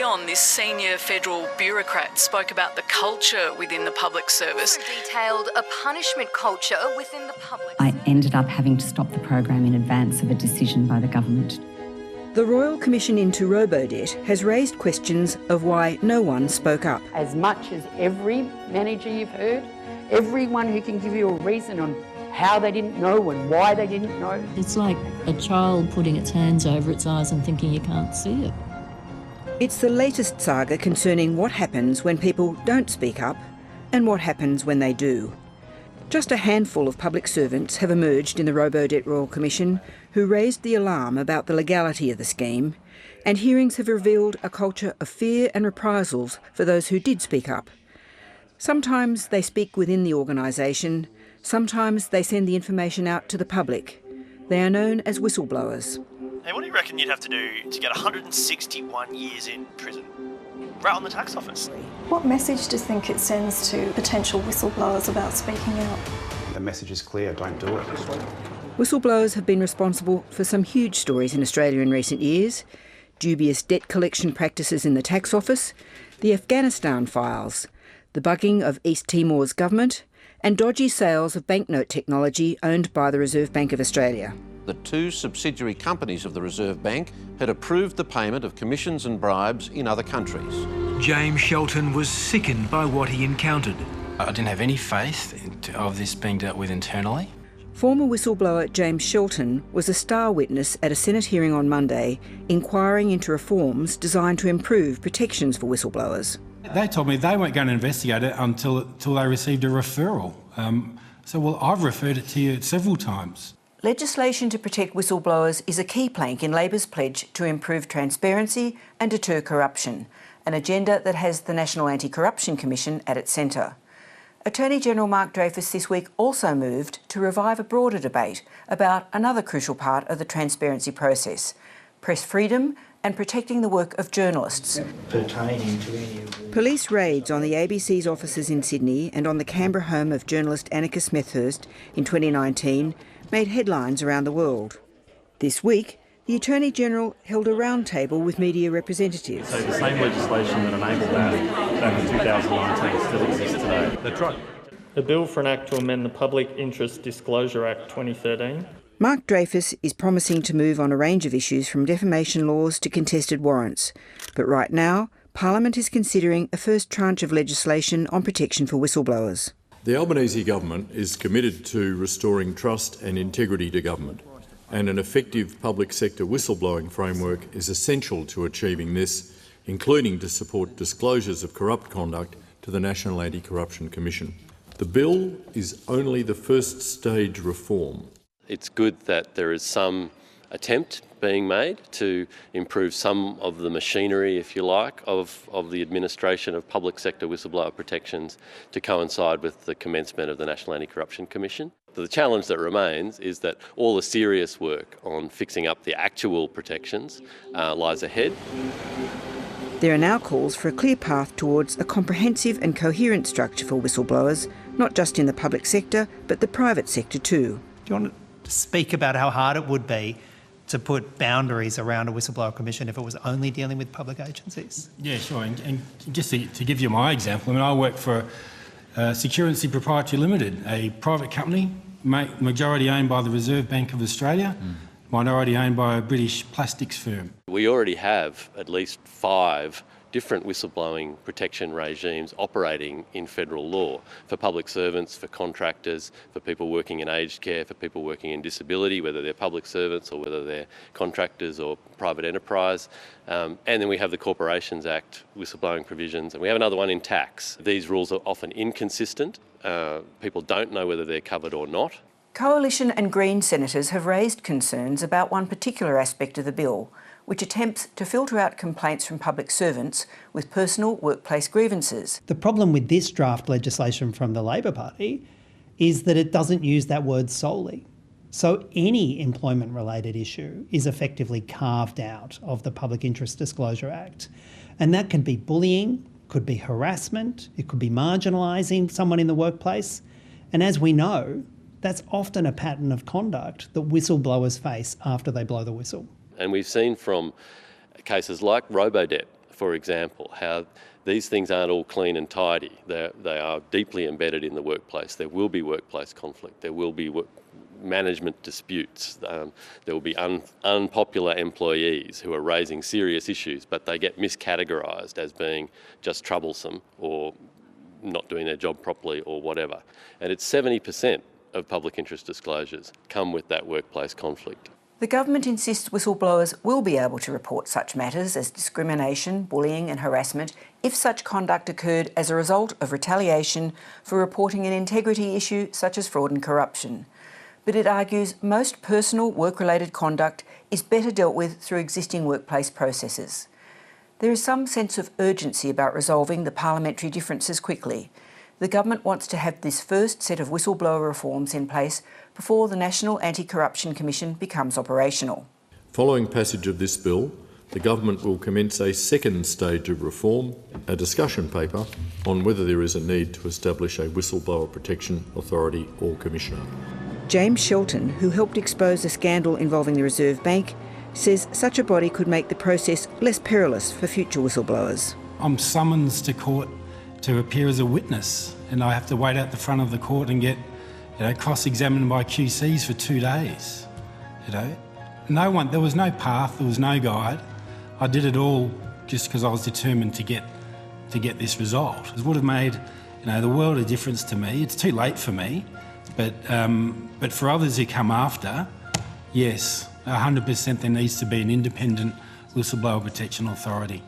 Early on, this senior federal bureaucrat spoke about the culture within the public service. Detailed a punishment culture within the public. I ended up having to stop the program in advance of a decision by the government. The Royal Commission into Robodebt has raised questions of why no one spoke up. As much as every manager you've heard, everyone who can give you a reason on how they didn't know and why they didn't know. It's like a child putting its hands over its eyes and thinking you can't see it. It's the latest saga concerning what happens when people don't speak up and what happens when they do. Just a handful of public servants have emerged in the Robodebt Royal Commission who raised the alarm about the legality of the scheme, and hearings have revealed a culture of fear and reprisals for those who did speak up. Sometimes they speak within the organisation, sometimes they send the information out to the public. They are known as whistleblowers. Hey, what do you reckon you'd have to do to get 161 years in prison? Right on the tax office. What message do you think it sends to potential whistleblowers about speaking out? The message is clear, don't do it. Whistleblowers have been responsible for some huge stories in Australia in recent years: dubious debt collection practices in the tax office, the Afghanistan files, the bugging of East Timor's government, and dodgy sales of banknote technology owned by the Reserve Bank of Australia. The two subsidiary companies of the Reserve Bank had approved the payment of commissions and bribes in other countries. James Shelton was sickened by what he encountered. I didn't have any faith of this being dealt with internally. Former whistleblower James Shelton was a star witness at a Senate hearing on Monday inquiring into reforms designed to improve protections for whistleblowers. They told me they weren't going to investigate it until they received a referral. Well, I've referred it to you several times. Legislation to protect whistleblowers is a key plank in Labor's pledge to improve transparency and deter corruption, an agenda that has the National Anti-Corruption Commission at its centre. Attorney General Mark Dreyfus this week also moved to revive a broader debate about another crucial part of the transparency process: press freedom and protecting the work of journalists. Police raids on the ABC's offices in Sydney and on the Canberra home of journalist Annika Smethurst in 2019 made headlines around the world. This week, the Attorney-General held a roundtable with media representatives. So the same legislation that enabled that back in 2019 still exists today. That's right. A bill for an act to amend the Public Interest Disclosure Act 2013. Mark Dreyfus is promising to move on a range of issues from defamation laws to contested warrants. But right now, Parliament is considering a first tranche of legislation on protection for whistleblowers. The Albanese government is committed to restoring trust and integrity to government, and an effective public sector whistleblowing framework is essential to achieving this, including to support disclosures of corrupt conduct to the National Anti-Corruption Commission. The bill is only the first stage reform. It's good that there is some attempt being made to improve some of the machinery, if you like, of the administration of public sector whistleblower protections to coincide with the commencement of the National Anti-Corruption Commission. The challenge that remains is that all the serious work on fixing up the actual protections lies ahead. There are now calls for a clear path towards a comprehensive and coherent structure for whistleblowers, not just in the public sector, but the private sector too. Do you want to speak about how hard it would be to put boundaries around a whistleblower commission if it was only dealing with public agencies? Yeah, sure. And just to give you my example, I work for Security Proprietary Limited, a private company, majority owned by the Reserve Bank of Australia, minority owned by a British plastics firm. We already have at least 5 different whistleblowing protection regimes operating in federal law for public servants, for contractors, for people working in aged care, for people working in disability, whether they're public servants or whether they're contractors or private enterprise. And then we have the Corporations Act whistleblowing provisions, and we have another one in tax. These rules are often inconsistent. People don't know whether they're covered or not. Coalition and Green senators have raised concerns about one particular aspect of the bill, which attempts to filter out complaints from public servants with personal workplace grievances. The problem with this draft legislation from the Labor Party is that it doesn't use that word solely. So any employment-related issue is effectively carved out of the Public Interest Disclosure Act. And that can be bullying, could be harassment, it could be marginalising someone in the workplace. And as we know, that's often a pattern of conduct that whistleblowers face after they blow the whistle. And we've seen from cases like Robodebt for example, how these things aren't all clean and tidy. They are deeply embedded in the workplace. There will be workplace conflict. There will be management disputes. There will be unpopular employees who are raising serious issues, but they get miscategorised as being just troublesome or not doing their job properly or whatever. And it's 70% of public interest disclosures come with that workplace conflict. The government insists whistleblowers will be able to report such matters as discrimination, bullying and harassment if such conduct occurred as a result of retaliation for reporting an integrity issue such as fraud and corruption. But it argues most personal work-related conduct is better dealt with through existing workplace processes. There is some sense of urgency about resolving the parliamentary differences quickly. The government wants to have this first set of whistleblower reforms in place before the National Anti-Corruption Commission becomes operational. Following passage of this bill, the government will commence a second stage of reform, a discussion paper on whether there is a need to establish a whistleblower protection authority or commissioner. James Shelton, who helped expose the scandal involving the Reserve Bank, says such a body could make the process less perilous for future whistleblowers. I'm summoned to court to appear as a witness, and I have to wait out the front of the court and get, cross-examined by QCs for 2 days. There was no path, there was no guide. I did it all just because I was determined to get this result. It would have made, the world of difference to me. It's too late for me, but for others who come after, yes, 100% there needs to be an independent whistleblower protection authority.